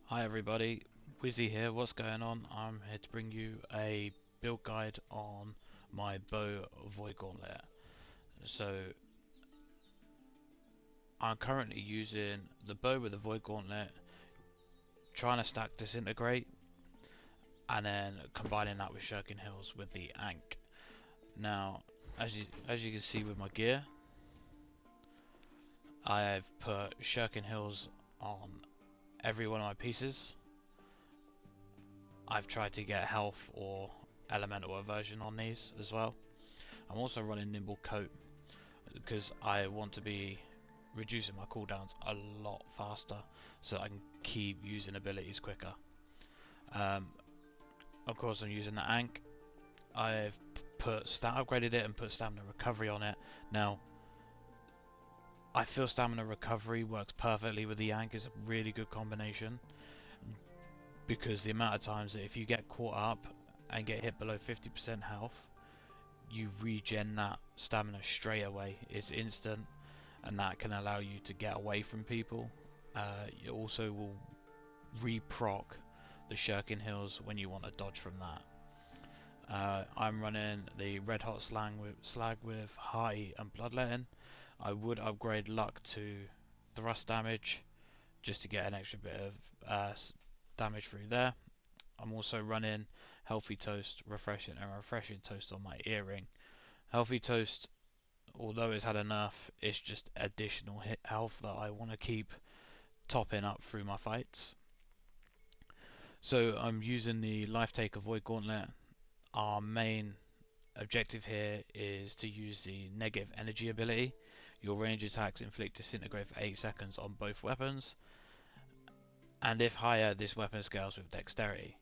Hi everybody, Wizzy here, what's going on? I'm here to bring you a build guide on my bow Void Gauntlet. So I'm currently using the bow with the Void Gauntlet, trying to stack Disintegrate and then combining that with Shirking Hills with the Ankh. Now as you can see with my gear, I've put Shirking Hills on every one of my pieces. I've tried to get health or elemental aversion on these as well. I'm also running Nimble Coat because I want to be reducing my cooldowns a lot faster so I can keep using abilities quicker. Um, of course I'm using the Ankh. I've upgraded it and put stamina recovery on it. Now I feel stamina recovery works perfectly with the Ankh. Is a really good combination because the amount of times that if you get caught up and get hit below 50% health, you regen that stamina straight away. It's instant, and that can allow you to get away from people. You also will re-proc the Shirking Hills when you want to dodge from that. I'm running the Red Hot Slag with High and Bloodletting. I would upgrade Luck to Thrust damage just to get an extra bit of damage through there. I'm also running Healthy Toast, Refreshing, and Refreshing Toast on my earring. Healthy Toast, although it's had a nerf, it's just additional hit health that I want to keep topping up through my fights. So I'm using the Life Taker Void Gauntlet. Our main objective here is to use the negative energy ability. Your range attacks inflict disintegrate for 8 seconds on both weapons, and if higher, this weapon scales with dexterity.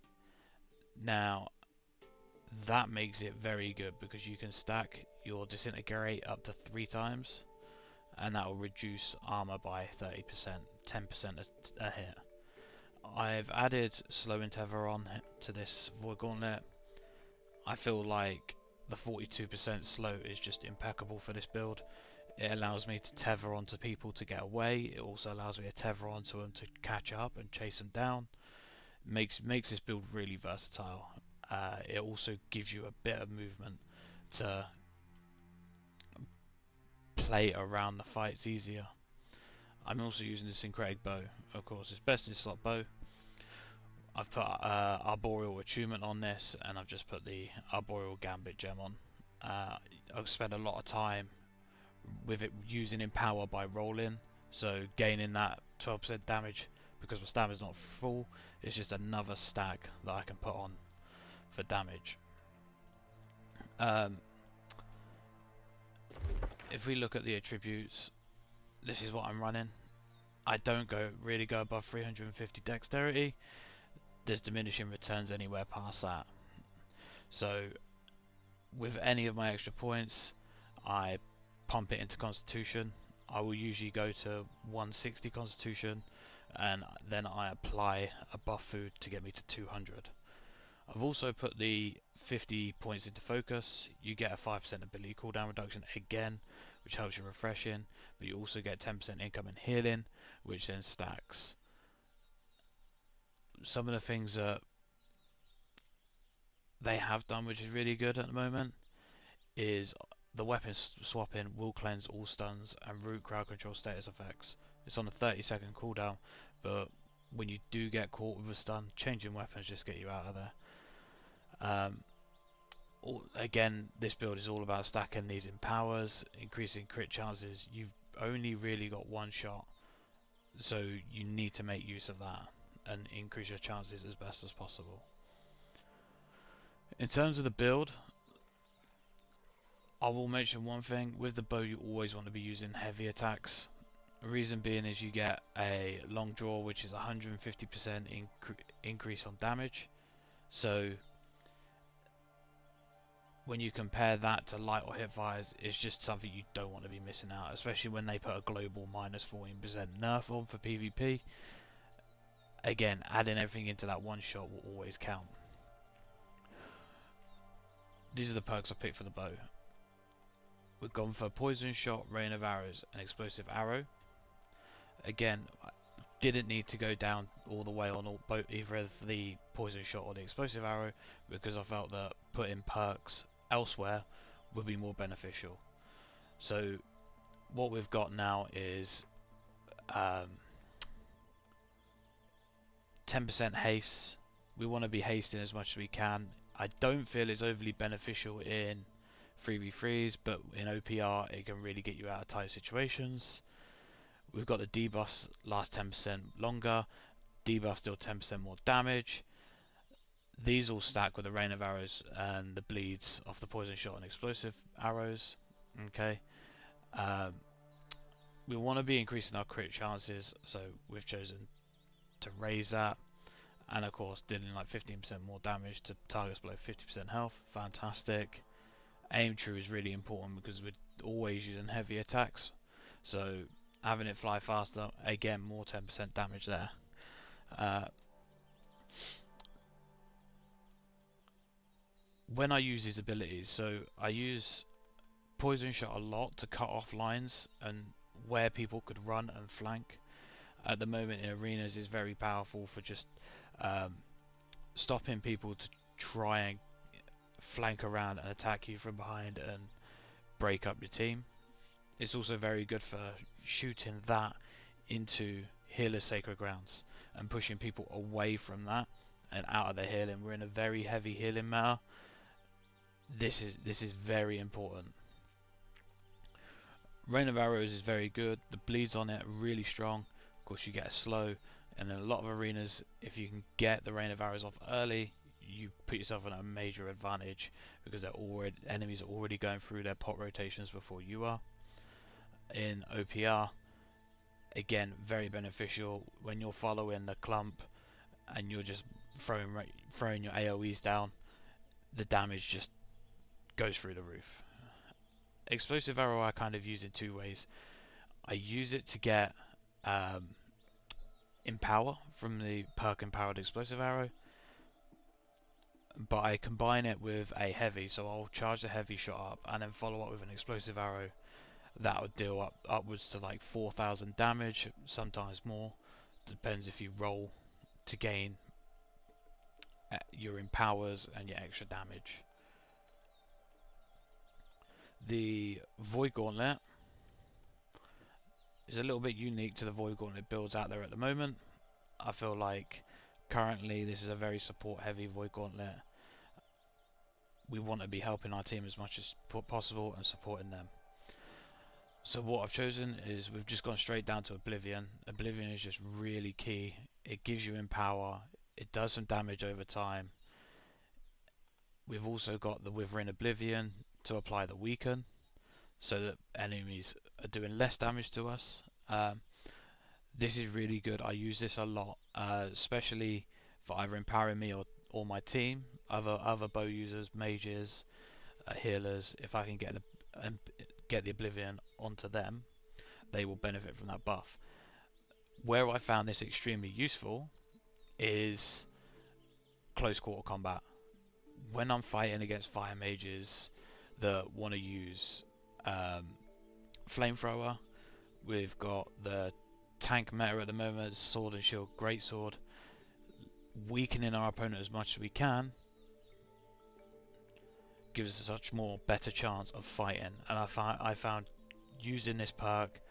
Now that makes it very good because you can stack your disintegrate up to 3 times, and that will reduce armor by 30%, 10% a hit. I've added slow and tether on to this Void Gauntlet. I feel like the 42% slow is just impeccable for this build. It allows me to tether onto people to get away. It also allows me to tether onto them to catch up and chase them down. Makes this build really versatile. It also gives you a bit of movement to play around the fights easier. I'm also using the Syncretic Bow. Of course, it's best in slot bow. I've put Arboreal Attunement on this, and I've just put the Arboreal Gambit gem on. I've spent a lot of time with it using Empower by rolling, so gaining that 12% damage because my stamina's not full. It's just another stack that I can put on for damage. If we look at the attributes, this is what I'm running. I don't really go above 350 dexterity. There's diminishing returns anywhere past that. So with any of my extra points, I pump it into Constitution. I will usually go to 160 Constitution, and then I apply a buff food to get me to 200. I've also put the 50 points into Focus. You get a 5% ability cooldown reduction again, which helps you refreshing, but you also get 10% incoming healing, which then stacks. Some of the things that they have done, which is really good at the moment, is the weapon swapping will cleanse all stuns and root crowd control status effects. It's on a 30-second cooldown, but when you do get caught with a stun, changing weapons just get you out of there. Again, this build is all about stacking these empowers, increasing crit chances. You've only really got one shot, so you need to make use of that and increase your chances as best as possible. In terms of the build, I will mention one thing. With the bow, you always want to be using heavy attacks. The reason being is you get a long draw, which is 150% increase on damage. So when you compare that to light or hip fires, it's just something you don't want to be missing out, especially when they put a global minus 14% nerf on for PvP. Again, adding everything into that one shot will always count. These are the perks I picked for the bow. We've gone for Poison Shot, Rain of Arrows, and Explosive Arrow. Again, didn't need to go down all the way on either the poison shot or the explosive arrow, because I felt that putting perks elsewhere would be more beneficial. So what we've got now is 10% haste. We want to be hasting as much as we can. I don't feel it's overly beneficial in 3v3s, but in OPR it can really get you out of tight situations. We've got the debuffs last 10% longer, debuff still 10% more damage. These all stack with the rain of arrows and the bleeds off the poison shot and explosive arrows. Okay, we want to be increasing our crit chances, so we've chosen to raise that, and of course dealing like 15% more damage to targets below 50% health. Fantastic. Aim true is really important because we're always using heavy attacks, so having it fly faster, again, more 10% damage there. When I use these abilities, so I use poison shot a lot to cut off lines and where people could run and flank. At the moment in arenas is very powerful for just stopping people to try and flank around and attack you from behind and break up your team. It's also very good for shooting that into healer sacred grounds and pushing people away from that and out of their healing. We're in a very heavy healing meta. This is very important. Rain of Arrows is very good. The bleeds on it are really strong. Of course, you get a slow, and in a lot of arenas, if you can get the Rain of Arrows off early, you put yourself in a major advantage because enemies are already going through their pot rotations before you are. In OPR, again, very beneficial when you're following the clump and you're just throwing your AoEs down. The damage just goes through the roof. Explosive arrow I kind of use in two ways. I use it to get Empower from the perk Empowered Explosive Arrow, but I combine it with a heavy, so I'll charge the heavy shot up and then follow up with an explosive arrow that would deal upwards to like 4,000 damage, sometimes more, depends if you roll to gain your empowers and your extra damage. The Void Gauntlet is a little bit unique to the Void Gauntlet builds out there at the moment. I feel like currently this is a very support heavy Void Gauntlet. We want to be helping our team as much as possible and supporting them. So what I've chosen is we've just gone straight down to Oblivion. Oblivion is just really key. It gives you Empower. It does some damage over time. We've also got the Withering Oblivion to apply the Weaken, so that enemies are doing less damage to us. This is really good. I use this a lot, especially for either empowering me or my team, other bow users, mages, healers. If I can get the Oblivion onto them, they will benefit from that buff. Where I found this extremely useful is close quarter combat. When I'm fighting against fire mages that want to use flamethrower, we've got the tank meta at the moment, sword and shield, great sword. Weakening our opponent as much as we can gives us a much more better chance of fighting, and I found using this perk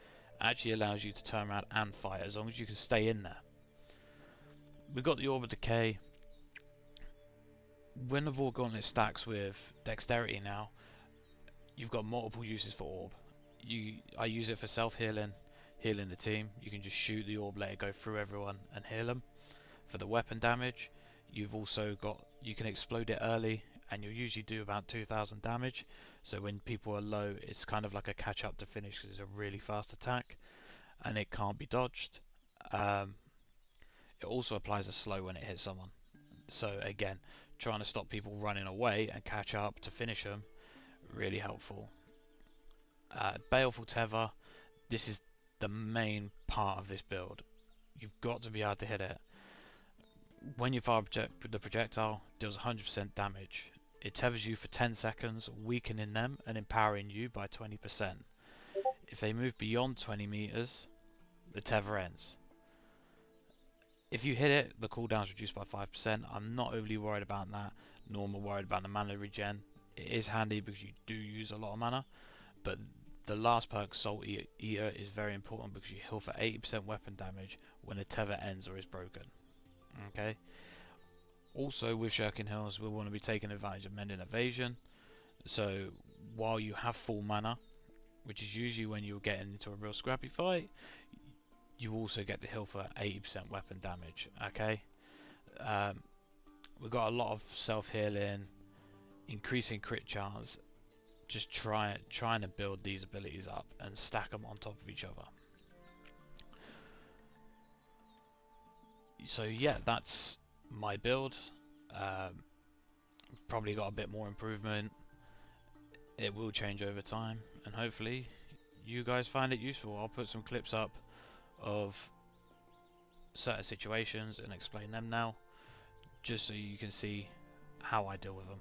actually allows you to turn around and fight as long as you can stay in there. We've got the Orb of Decay. When the Void Gauntlet stacks with Dexterity now, you've got multiple uses for Orb. I use it for self-healing, healing the team. You can just shoot the Orb, let it go through everyone and heal them. For the weapon damage, you've also got, you can explode it early and you'll usually do about 2,000 damage. So when people are low, it's kind of like a catch up to finish because it's a really fast attack and it can't be dodged. It also applies a slow when it hits someone. So again, trying to stop people running away and catch up to finish them, really helpful. Baleful Tether, this is the main part of this build. You've got to be able to hit it. When you fire the projectile, deals 100% damage. It tethers you for 10 seconds, weakening them and empowering you by 20%. If they move beyond 20 meters, the tether ends. If you hit it, the cooldown's reduced by 5%. I'm not overly worried about that, nor am I worried about the mana regen. It is handy because you do use a lot of mana, but the last perk, Salt Eater, is very important because you heal for 80% weapon damage when a tether ends or is broken. Okay. Also, with Shirking Hills, we want to be taking advantage of Mending Evasion. So, while you have full mana, which is usually when you're getting into a real scrappy fight, you also get the heal for 80% weapon damage. Okay. We've got a lot of self-healing, increasing crit chance, just trying to build these abilities up and stack them on top of each other. So yeah, that's my build. Probably got a bit more improvement. It will change over time, and hopefully you guys find it useful. I'll put some clips up of certain situations and explain them now, just so you can see how I deal with them.